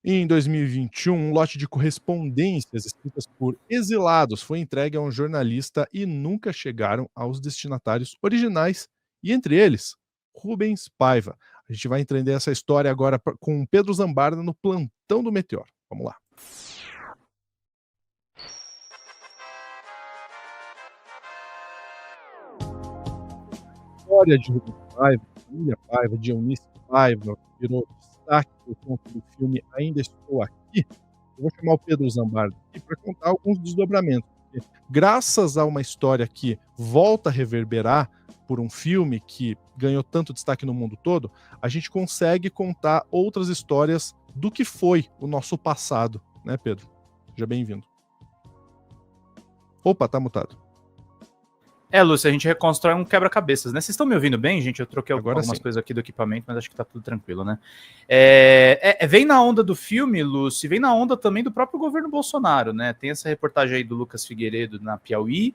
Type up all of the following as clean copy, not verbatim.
Em 2021, um lote de correspondências escritas por exilados foi entregue a um jornalista e nunca chegaram aos destinatários originais, e entre eles, Rubens Paiva. A gente vai entender essa história agora com Pedro Zambarda no plantão do Meteor. Vamos lá. História de Rubens Paiva, família Paiva, de Eunice Paiva, virou destaque por conta do filme Ainda Estou Aqui. Eu vou chamar o Pedro Zambardo aqui para contar alguns desdobramentos. Porque, graças a uma história que volta a reverberar por um filme que ganhou tanto destaque no mundo todo, a gente consegue contar outras histórias do que foi o nosso passado, né, Pedro? Seja bem-vindo. Opa, tá mutado. Lúcio, a gente reconstrói um quebra-cabeças, né? Vocês estão me ouvindo bem, gente? Eu troquei Agora algumas sim. coisas aqui do equipamento, mas acho que tá tudo tranquilo, né? Vem na onda do filme, Lúcio, e vem na onda também do próprio governo Bolsonaro, né? Tem essa reportagem aí do Lucas Figueiredo na Piauí,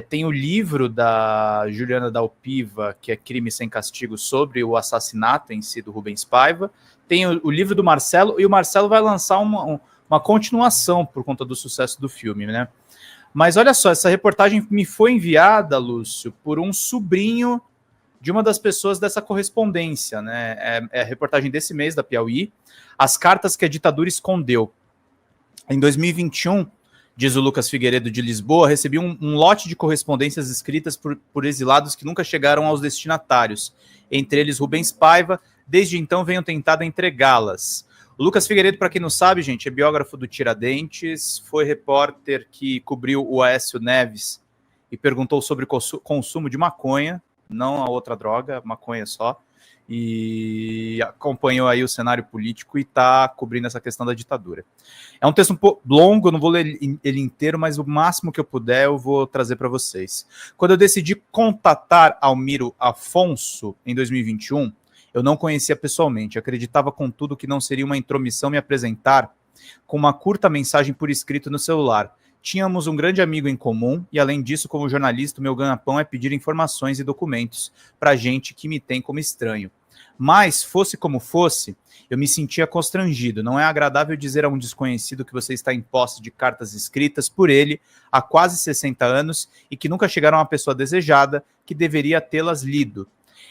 tem o livro da Juliana Dalpiva, que é Crime Sem Castigo, sobre o assassinato em si do Rubens Paiva, tem o livro do Marcelo, e o Marcelo vai lançar uma continuação por conta do sucesso do filme, né? Mas olha só, essa reportagem me foi enviada, Lúcio, por um sobrinho de uma das pessoas dessa correspondência, né? É a reportagem desse mês da Piauí, as cartas que a ditadura escondeu. Em 2021, diz o Lucas Figueiredo de Lisboa, recebi um lote de correspondências escritas por exilados que nunca chegaram aos destinatários, entre eles Rubens Paiva. Desde então venho tentado entregá-las. O Lucas Figueiredo, para quem não sabe, gente, é biógrafo do Tiradentes, foi repórter que cobriu o Aécio Neves e perguntou sobre consumo de maconha, não a outra droga, maconha só, e acompanhou aí o cenário político e está cobrindo essa questão da ditadura. É um texto um pouco longo, eu não vou ler ele inteiro, mas o máximo que eu puder eu vou trazer para vocês. Quando eu decidi contatar Almiro Afonso em 2021, eu não conhecia pessoalmente, acreditava contudo que não seria uma intromissão me apresentar com uma curta mensagem por escrito no celular. Tínhamos um grande amigo em comum e, além disso, como jornalista, o meu ganha-pão é pedir informações e documentos para gente que me tem como estranho. Mas, fosse como fosse, eu me sentia constrangido. Não é agradável dizer a um desconhecido que você está em posse de cartas escritas por ele há quase 60 anos e que nunca chegaram a uma pessoa desejada que deveria tê-las lido.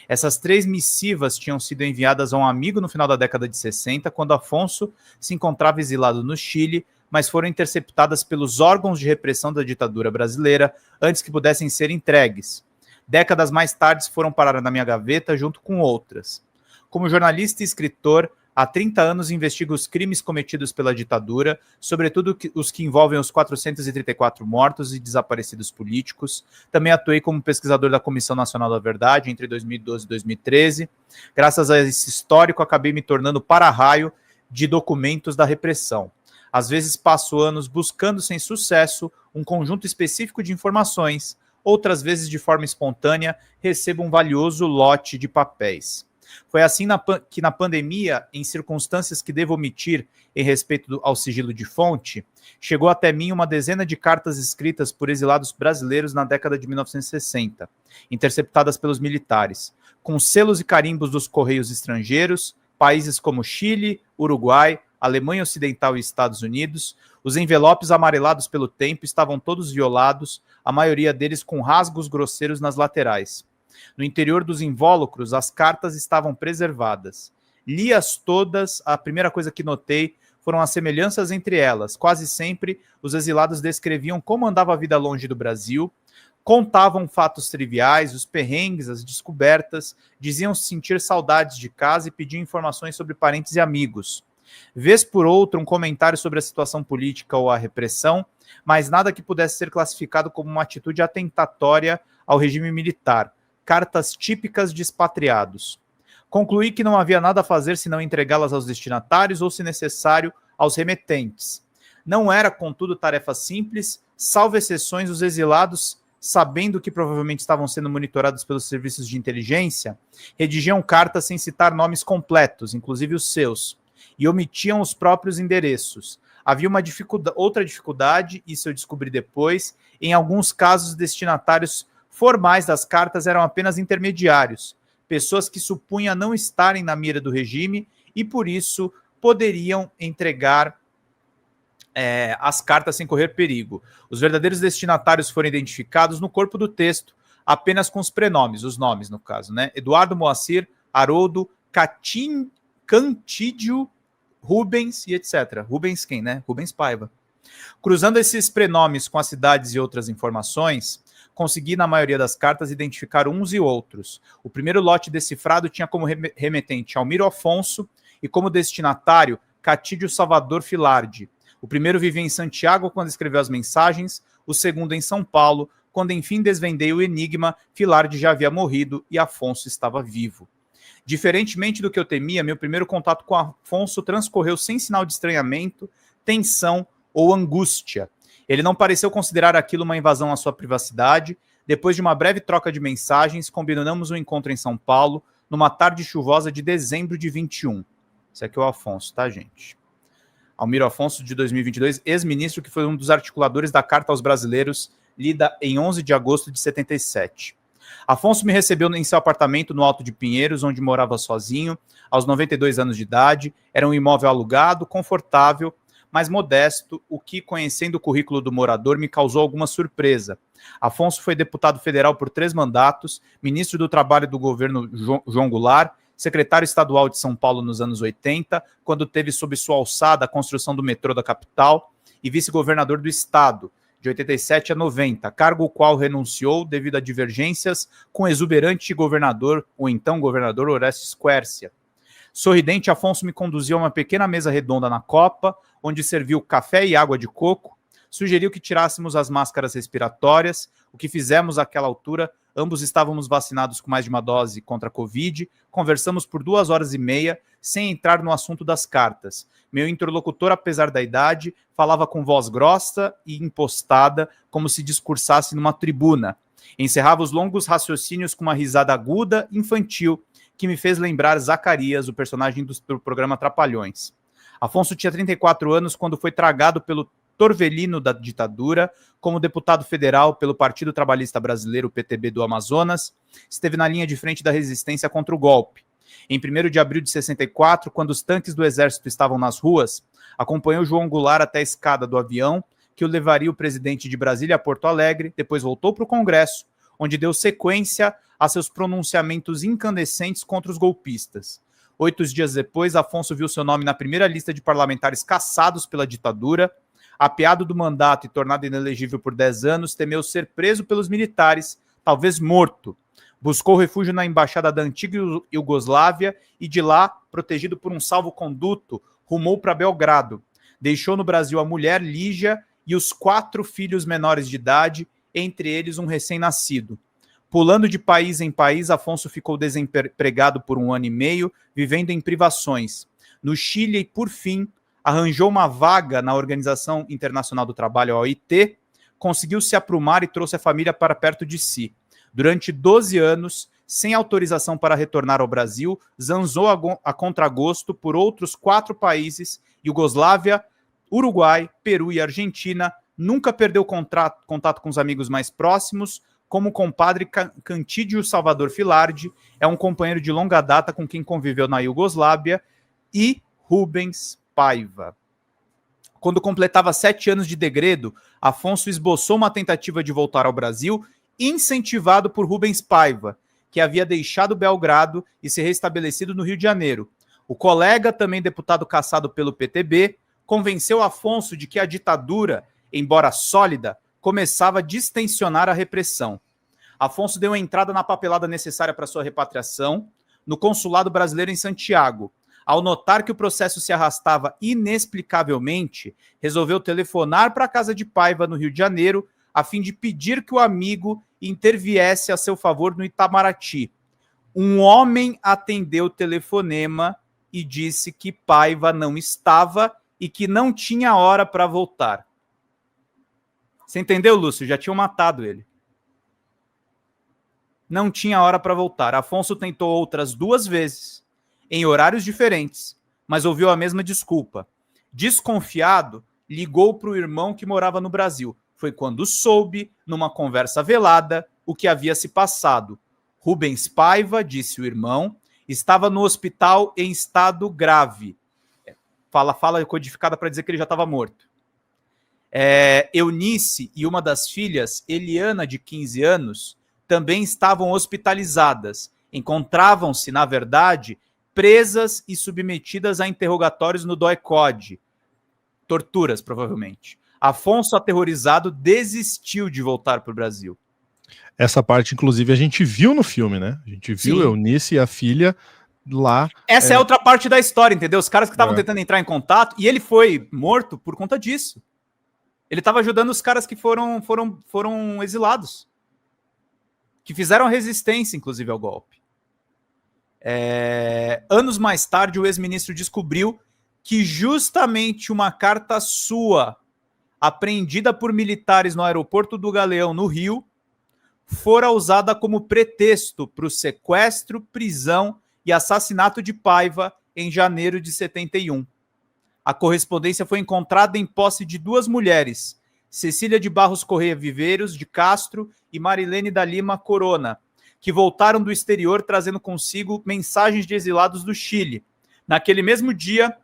Essas 3 missivas tinham sido enviadas a um amigo no final da década de 60, quando Afonso se encontrava exilado no Chile, mas foram interceptadas pelos órgãos de repressão da ditadura brasileira antes que pudessem ser entregues. Décadas mais tarde foram parar na minha gaveta junto com outras. Como jornalista e escritor, há 30 anos investigo os crimes cometidos pela ditadura, sobretudo os que envolvem os 434 mortos e desaparecidos políticos. Também atuei como pesquisador da Comissão Nacional da Verdade entre 2012 e 2013. Graças a esse histórico, acabei me tornando para-raio de documentos da repressão. Às vezes passo anos buscando sem sucesso um conjunto específico de informações, outras vezes de forma espontânea recebo um valioso lote de papéis. Foi assim que na pandemia, em circunstâncias que devo omitir em respeito ao sigilo de fonte, chegou até mim uma dezena de cartas escritas por exilados brasileiros na década de 1960, interceptadas pelos militares, com selos e carimbos dos correios estrangeiros, países como Chile, Uruguai, Alemanha Ocidental e Estados Unidos. Os envelopes amarelados pelo tempo estavam todos violados, a maioria deles com rasgos grosseiros nas laterais. No interior dos invólucros, as cartas estavam preservadas. Li-as todas, a primeira coisa que notei foram as semelhanças entre elas. Quase sempre, os exilados descreviam como andava a vida longe do Brasil, contavam fatos triviais, os perrengues, as descobertas, diziam sentir saudades de casa e pediam informações sobre parentes e amigos. Vez por outra, um comentário sobre a situação política ou a repressão, mas nada que pudesse ser classificado como uma atitude atentatória ao regime militar. Cartas típicas de expatriados. Concluí que não havia nada a fazer senão entregá-las aos destinatários ou, se necessário, aos remetentes. Não era, contudo, tarefa simples, salvo exceções, os exilados, sabendo que provavelmente estavam sendo monitorados pelos serviços de inteligência, redigiam cartas sem citar nomes completos, inclusive os seus, e omitiam os próprios endereços. Havia uma outra dificuldade, isso eu descobri depois, em alguns casos os destinatários formais das cartas eram apenas intermediários, pessoas que supunha não estarem na mira do regime e, por isso, poderiam entregar as cartas sem correr perigo. Os verdadeiros destinatários foram identificados no corpo do texto, apenas com os prenomes, os nomes no caso, né? Eduardo Moacir, Haroldo, Cantídio, Rubens e etc. Rubens quem, né? Rubens Paiva. Cruzando esses prenomes com as cidades e outras informações, consegui, na maioria das cartas, identificar uns e outros. O primeiro lote decifrado tinha como remetente Almiro Afonso e como destinatário Catídio Salvador Filardi. O primeiro vivia em Santiago quando escreveu as mensagens, o segundo em São Paulo, quando enfim desvendei o enigma, Filardi já havia morrido e Afonso estava vivo. Diferentemente do que eu temia, meu primeiro contato com Afonso transcorreu sem sinal de estranhamento, tensão ou angústia. Ele não pareceu considerar aquilo uma invasão à sua privacidade. Depois de uma breve troca de mensagens, combinamos um encontro em São Paulo, numa tarde chuvosa de dezembro de 21. Esse aqui é o Afonso, tá, gente? Almiro Afonso, de 2022, ex-ministro que foi um dos articuladores da Carta aos Brasileiros, lida em 11 de agosto de 77. Afonso me recebeu em seu apartamento no Alto de Pinheiros, onde morava sozinho, aos 92 anos de idade. Era um imóvel alugado, confortável, mas modesto, o que, conhecendo o currículo do morador, me causou alguma surpresa. Afonso foi deputado federal por 3 mandatos, ministro do Trabalho do governo João Goulart, secretário estadual de São Paulo nos anos 80, quando teve sob sua alçada a construção do metrô da capital, e vice-governador do estado, de 87 a 90, cargo o qual renunciou devido a divergências com o exuberante governador, o então governador Orestes Quércia. Sorridente, Afonso me conduziu a uma pequena mesa redonda na copa, onde serviu café e água de coco, sugeriu que tirássemos as máscaras respiratórias, o que fizemos àquela altura. Ambos estávamos vacinados com mais de uma dose contra a Covid, conversamos por 2h30, sem entrar no assunto das cartas. Meu interlocutor, apesar da idade, falava com voz grossa e impostada, como se discursasse numa tribuna. Encerrava os longos raciocínios com uma risada aguda, infantil, que me fez lembrar Zacarias, o personagem do programa Trapalhões. Afonso tinha 34 anos quando foi tragado pelo Torvelino da ditadura, como deputado federal pelo Partido Trabalhista Brasileiro, PTB do Amazonas, esteve na linha de frente da resistência contra o golpe. Em 1º de abril de 64, quando os tanques do exército estavam nas ruas, acompanhou João Goulart até a escada do avião, que o levaria o presidente de Brasília a Porto Alegre, depois voltou para o Congresso, onde deu sequência a seus pronunciamentos incandescentes contra os golpistas. 8 dias depois, Afonso viu seu nome na primeira lista de parlamentares caçados pela ditadura. Apeado do mandato e tornado inelegível por 10 anos, temeu ser preso pelos militares, talvez morto. Buscou refúgio na embaixada da antiga Iugoslávia e de lá, protegido por um salvo-conduto, rumou para Belgrado. Deixou no Brasil a mulher Lígia e os 4 filhos menores de idade, entre eles um recém-nascido. Pulando de país em país, Afonso ficou desempregado por 1 ano e meio, vivendo em privações. No Chile, por fim, arranjou uma vaga na Organização Internacional do Trabalho, a OIT, conseguiu se aprumar e trouxe a família para perto de si. Durante 12 anos, sem autorização para retornar ao Brasil, zanzou a contragosto por outros 4 países, Iugoslávia, Uruguai, Peru e Argentina, nunca perdeu contato com os amigos mais próximos, como o compadre Cantídio Salvador Filardi, é um companheiro de longa data com quem conviveu na Iugoslávia, e Rubens Paiva. Quando completava 7 anos de degredo, Afonso esboçou uma tentativa de voltar ao Brasil, incentivado por Rubens Paiva, que havia deixado Belgrado e se restabelecido no Rio de Janeiro. O colega, também deputado caçado pelo PTB, convenceu Afonso de que a ditadura, embora sólida, começava a distensionar a repressão. Afonso deu entrada na papelada necessária para sua repatriação no consulado brasileiro em Santiago. Ao notar que o processo se arrastava inexplicavelmente, resolveu telefonar para a casa de Paiva, no Rio de Janeiro, a fim de pedir que o amigo interviesse a seu favor no Itamaraty. Um homem atendeu o telefonema e disse que Paiva não estava e que não tinha hora para voltar. Você entendeu, Lúcio? Já tinham matado ele. Não tinha hora para voltar. Afonso tentou outras 2 vezes, em horários diferentes, mas ouviu a mesma desculpa. Desconfiado, ligou para o irmão que morava no Brasil. Foi quando soube, numa conversa velada, o que havia se passado. Rubens Paiva, disse o irmão, estava no hospital em estado grave. fala codificada para dizer que ele já estava morto. Eunice e uma das filhas, Eliana, de 15 anos, também estavam hospitalizadas. Encontravam-se, na verdade, presas e submetidas a interrogatórios no DOI-CODE. Torturas, provavelmente. Afonso, aterrorizado, desistiu de voltar para o Brasil. Essa parte, inclusive, a gente viu no filme, né? A gente viu Eunice e a filha lá. Essa é outra parte da história, entendeu? Os caras que estavam tentando entrar em contato, e ele foi morto por conta disso. Ele estava ajudando os caras que foram exilados. Que fizeram resistência, inclusive, ao golpe. Anos mais tarde, o ex-ministro descobriu que justamente uma carta sua, apreendida por militares no aeroporto do Galeão, no Rio, fora usada como pretexto para o sequestro, prisão e assassinato de Paiva em janeiro de 71. A correspondência foi encontrada em posse de duas mulheres, Cecília de Barros Correia Viveiros de Castro e Marilene da Lima Corona, que voltaram do exterior trazendo consigo mensagens de exilados do Chile. Naquele mesmo dia,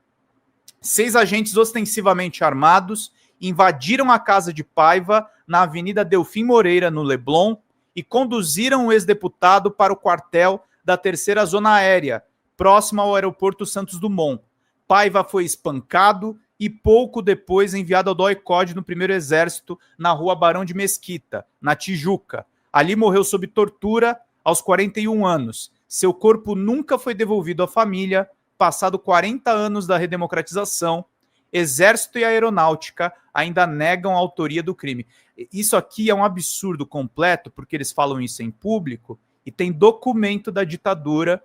6 agentes ostensivamente armados invadiram a casa de Paiva na Avenida Delfim Moreira, no Leblon, e conduziram o ex-deputado para o quartel da 3ª Zona Aérea, próximo ao aeroporto Santos Dumont. Paiva foi espancado e pouco depois enviado ao DOI-CODE no 1º Exército, na rua Barão de Mesquita, na Tijuca. Ali morreu sob tortura aos 41 anos. Seu corpo nunca foi devolvido à família. Passado 40 anos da redemocratização, Exército e Aeronáutica ainda negam a autoria do crime. Isso aqui é um absurdo completo, porque eles falam isso em público e tem documento da ditadura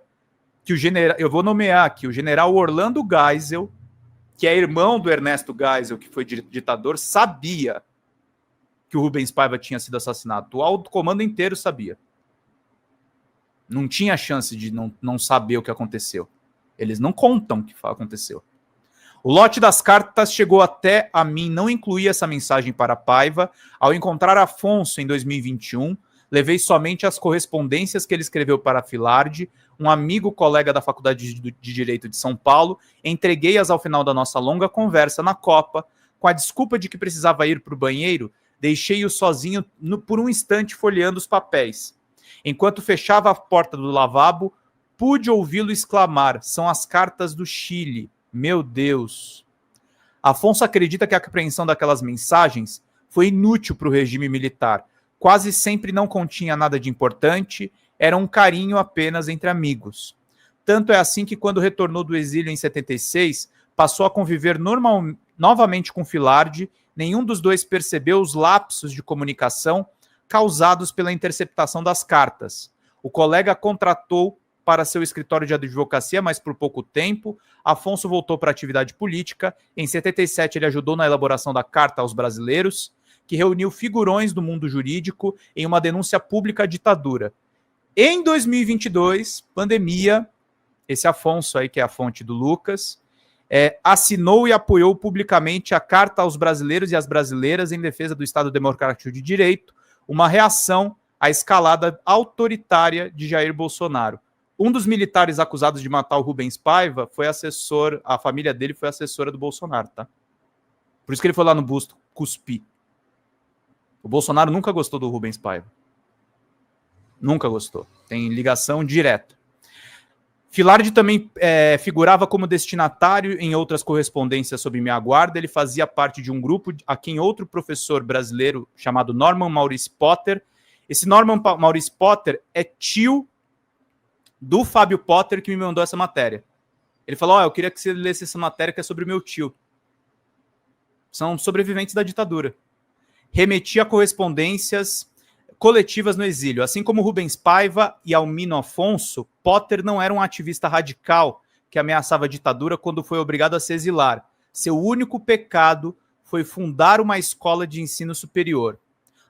que o general, eu vou nomear aqui, o general Orlando Geisel, que é irmão do Ernesto Geisel, que foi ditador, sabia que o Rubens Paiva tinha sido assassinado. O alto comando inteiro sabia. Não tinha chance de não saber o que aconteceu. Eles não contam o que aconteceu. O lote das cartas chegou até a mim, não incluía essa mensagem para Paiva. Ao encontrar Afonso em 2021, levei somente as correspondências que ele escreveu para Filardi, um amigo colega da Faculdade de Direito de São Paulo, entreguei-as ao final da nossa longa conversa na Copa, com a desculpa de que precisava ir para o banheiro, deixei-o sozinho por um instante folheando os papéis. Enquanto fechava a porta do lavabo, pude ouvi-lo exclamar: são as cartas do Chile. Meu Deus! Afonso acredita que a apreensão daquelas mensagens foi inútil para o regime militar. Quase sempre não continha nada de importante, era um carinho apenas entre amigos. Tanto é assim que, quando retornou do exílio em 76, passou a conviver novamente com Filardi. Nenhum dos dois percebeu os lapsos de comunicação causados pela interceptação das cartas. O colega contratou para seu escritório de advocacia, mas por pouco tempo. Afonso voltou para a atividade política. Em 77, ele ajudou na elaboração da Carta aos Brasileiros, que reuniu figurões do mundo jurídico em uma denúncia pública à ditadura. Em 2022, pandemia, esse Afonso aí, que é a fonte do Lucas, assinou e apoiou publicamente a Carta aos Brasileiros e às Brasileiras em defesa do Estado Democrático de Direito, uma reação à escalada autoritária de Jair Bolsonaro. Um dos militares acusados de matar o Rubens Paiva foi assessor, a família dele foi assessora do Bolsonaro, tá? Por isso que ele foi lá no busto cuspir. O Bolsonaro nunca gostou do Rubens Paiva. Nunca gostou. Tem ligação direta. Filardi também figurava como destinatário em outras correspondências sob minha guarda. Ele fazia parte de um grupo a quem outro professor brasileiro chamado Norman Maurice Potter. Esse Norman Maurice Potter é tio do Fábio Potter, que me mandou essa matéria. Ele falou: eu queria que você lesse essa matéria que é sobre o meu tio. São sobreviventes da ditadura. Remetia correspondências coletivas no exílio. Assim como Rubens Paiva e Almino Afonso, Potter não era um ativista radical que ameaçava a ditadura quando foi obrigado a se exilar. Seu único pecado foi fundar uma escola de ensino superior.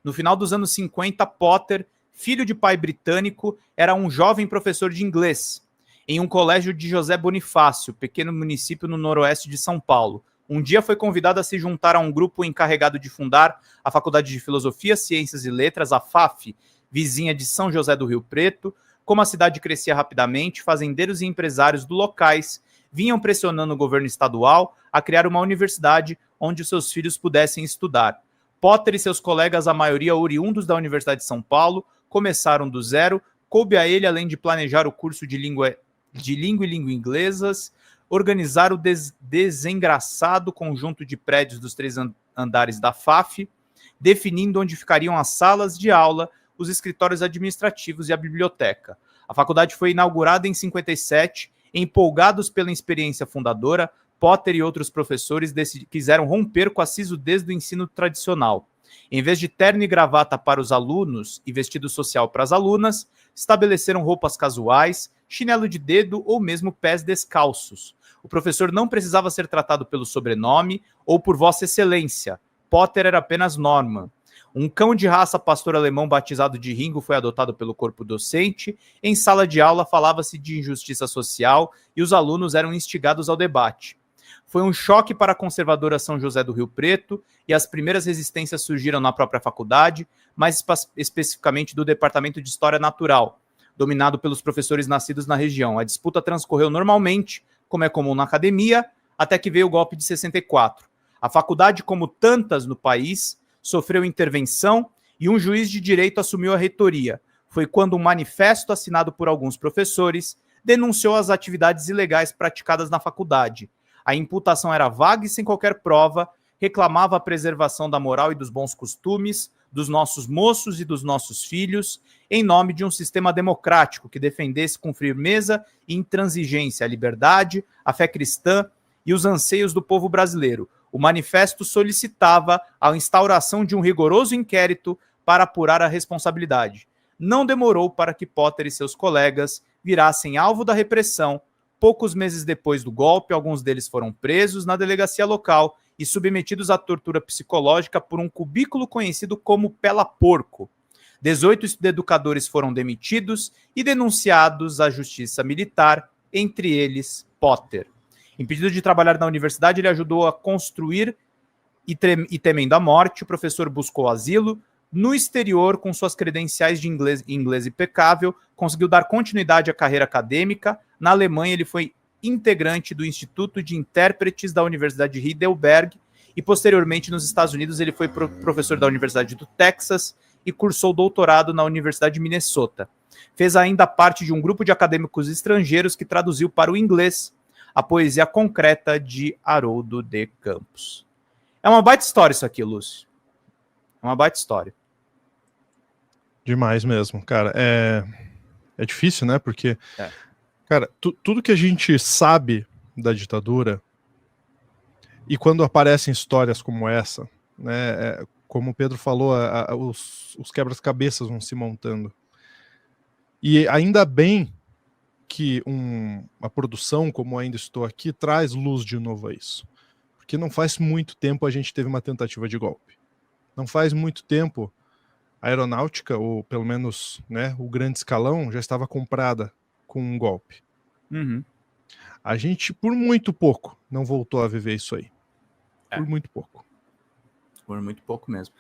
No final dos anos 50, Potter, filho de pai britânico, era um jovem professor de inglês em um colégio de José Bonifácio, pequeno município no noroeste de São Paulo. Um dia foi convidado a se juntar a um grupo encarregado de fundar a Faculdade de Filosofia, Ciências e Letras, a FAF, vizinha de São José do Rio Preto. Como a cidade crescia rapidamente, fazendeiros e empresários do locais vinham pressionando o governo estadual a criar uma universidade onde os seus filhos pudessem estudar. Potter e seus colegas, a maioria oriundos da Universidade de São Paulo, começaram do zero. Coube a ele, além de planejar o curso de língua e língua inglesas, organizar o desengraçado conjunto de prédios dos 3 andares da FAF, definindo onde ficariam as salas de aula, os escritórios administrativos e a biblioteca. A faculdade foi inaugurada em 57, empolgados pela experiência fundadora, Potter e outros professores quiseram romper com a sisudez do ensino tradicional. Em vez de terno e gravata para os alunos e vestido social para as alunas, estabeleceram roupas casuais, chinelo de dedo ou mesmo pés descalços. O professor não precisava ser tratado pelo sobrenome ou por Vossa Excelência. Potter era apenas Norman. Um cão de raça pastor alemão batizado de Ringo foi adotado pelo corpo docente. Em sala de aula falava-se de injustiça social e os alunos eram instigados ao debate. Foi um choque para a conservadora São José do Rio Preto e as primeiras resistências surgiram na própria faculdade, mais especificamente do Departamento de História Natural, dominado pelos professores nascidos na região. A disputa transcorreu normalmente, como é comum na academia, até que veio o golpe de 64. A faculdade, como tantas no país, sofreu intervenção e um juiz de direito assumiu a reitoria. Foi quando um manifesto assinado por alguns professores denunciou as atividades ilegais praticadas na faculdade. A imputação era vaga e sem qualquer prova, reclamava a preservação da moral e dos bons costumes, dos nossos moços e dos nossos filhos, em nome de um sistema democrático que defendesse com firmeza e intransigência a liberdade, a fé cristã e os anseios do povo brasileiro. O manifesto solicitava a instauração de um rigoroso inquérito para apurar a responsabilidade. Não demorou para que Potter e seus colegas virassem alvo da repressão. Poucos meses depois do golpe, alguns deles foram presos na delegacia local e submetidos à tortura psicológica por um cubículo conhecido como pela-porco. 18 educadores foram demitidos e denunciados à justiça militar, entre eles Potter. Impedido de trabalhar na universidade, ele ajudou a construir e temendo a morte, o professor buscou asilo. No exterior, com suas credenciais de inglês impecável, conseguiu dar continuidade à carreira acadêmica. Na Alemanha, ele foi integrante do Instituto de Intérpretes da Universidade de Heidelberg e, posteriormente, nos Estados Unidos, ele foi professor da Universidade do Texas e cursou doutorado na Universidade de Minnesota. Fez ainda parte de um grupo de acadêmicos estrangeiros que traduziu para o inglês a poesia concreta de Haroldo de Campos. É uma baita história isso aqui, Lúcio. É uma baita história. Demais mesmo, cara. É difícil, né? Porque, cara, tudo que a gente sabe da ditadura, e quando aparecem histórias como essa, né? Como o Pedro falou, os quebra-cabeças vão se montando. E ainda bem que uma produção como Ainda Estou Aqui traz luz de novo a isso. Porque não faz muito tempo a gente teve uma tentativa de golpe. Não faz muito tempo a aeronáutica, ou pelo menos, né, o grande escalão, já estava comprada com um golpe. Uhum. A gente, por muito pouco, não voltou a viver isso aí. Por muito pouco. Por muito pouco mesmo.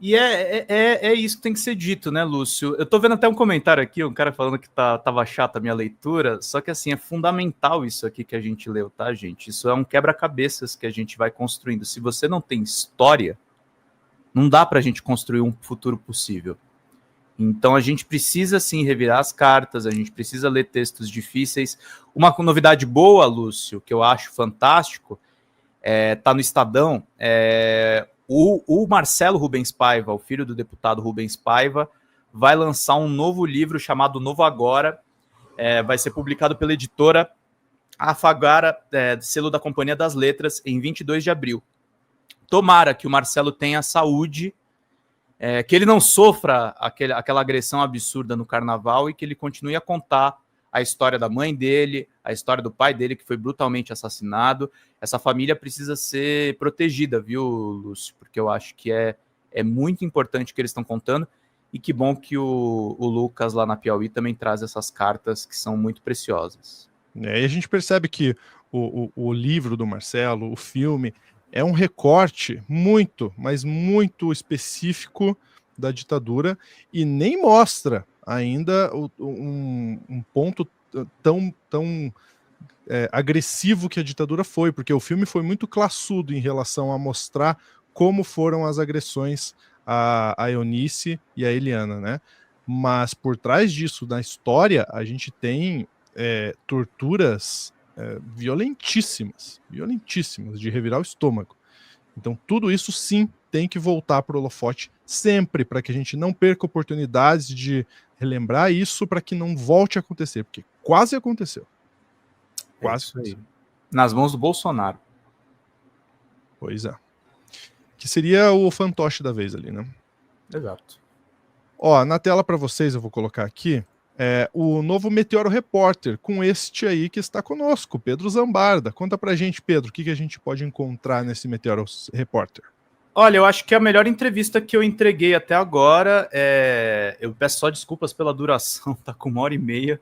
E é isso que tem que ser dito, né, Lúcio? Eu tô vendo até um comentário aqui, um cara falando que tava chata a minha leitura, só que assim, é fundamental isso aqui que a gente leu, tá, gente? Isso é um quebra-cabeças que a gente vai construindo. Se você não tem história, não dá pra gente construir um futuro possível. Então a gente precisa sim revirar as cartas, a gente precisa ler textos difíceis. Uma novidade boa, Lúcio, que eu acho fantástico, tá no Estadão, o Marcelo Rubens Paiva, o filho do deputado Rubens Paiva, vai lançar um novo livro chamado Novo Agora, vai ser publicado pela editora Afagara, selo da Companhia das Letras, em 22 de abril. Tomara que o Marcelo tenha saúde, que ele não sofra aquela agressão absurda no carnaval e que ele continue a contar a história da mãe dele, a história do pai dele, que foi brutalmente assassinado. Essa família precisa ser protegida, viu, Lúcio? Porque eu acho que é muito importante o que eles estão contando, e que bom que o Lucas, lá na Piauí, também traz essas cartas que são muito preciosas. E a gente percebe que o livro do Marcelo, o filme, é um recorte muito, mas muito específico da ditadura, e nem mostra ainda um ponto tão agressivo que a ditadura foi, porque o filme foi muito classudo em relação a mostrar como foram as agressões a Eunice e a Eliana, né? Mas por trás disso, na história, a gente tem torturas violentíssimas, de revirar o estômago. Então tudo isso sim tem que voltar para o holofote sempre, para que a gente não perca oportunidades de relembrar isso, para que não volte a acontecer, porque quase aconteceu. Quase. Isso aí. Nas mãos do Bolsonaro. Pois é. Que seria o fantoche da vez ali, né? Exato. Ó, na tela para vocês eu vou colocar aqui o novo Meteoro Repórter, com este aí que está conosco, Pedro Zambarda. Conta pra gente, Pedro, o que a gente pode encontrar nesse Meteoro Repórter? Olha, eu acho que a melhor entrevista que eu entreguei até agora eu peço só desculpas pela duração, tá com 1h30.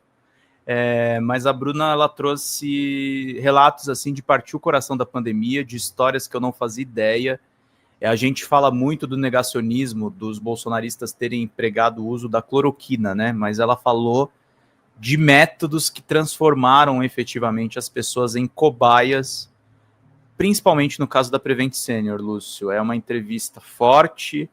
Mas a Bruna, ela trouxe relatos assim de partir o coração da pandemia, de histórias que eu não fazia ideia. A gente fala muito do negacionismo dos bolsonaristas terem empregado o uso da cloroquina, né? Mas ela falou de métodos que transformaram efetivamente as pessoas em cobaias, principalmente no caso da Prevent Senior, Lúcio. É uma entrevista forte,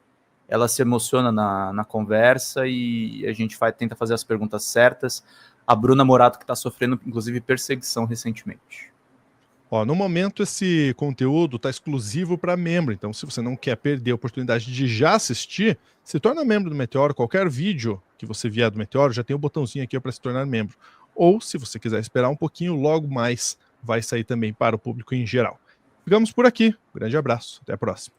ela se emociona na conversa e a gente tenta fazer as perguntas certas. A Bruna Morato, que está sofrendo, inclusive, perseguição recentemente. Ó, no momento, esse conteúdo está exclusivo para membro, então se você não quer perder a oportunidade de já assistir, se torna membro do Meteoro. Qualquer vídeo que você vier do Meteoro já tem o botãozinho aqui para se tornar membro. Ou, se você quiser esperar um pouquinho, logo mais vai sair também para o público em geral. Ficamos por aqui. Um grande abraço. Até a próxima.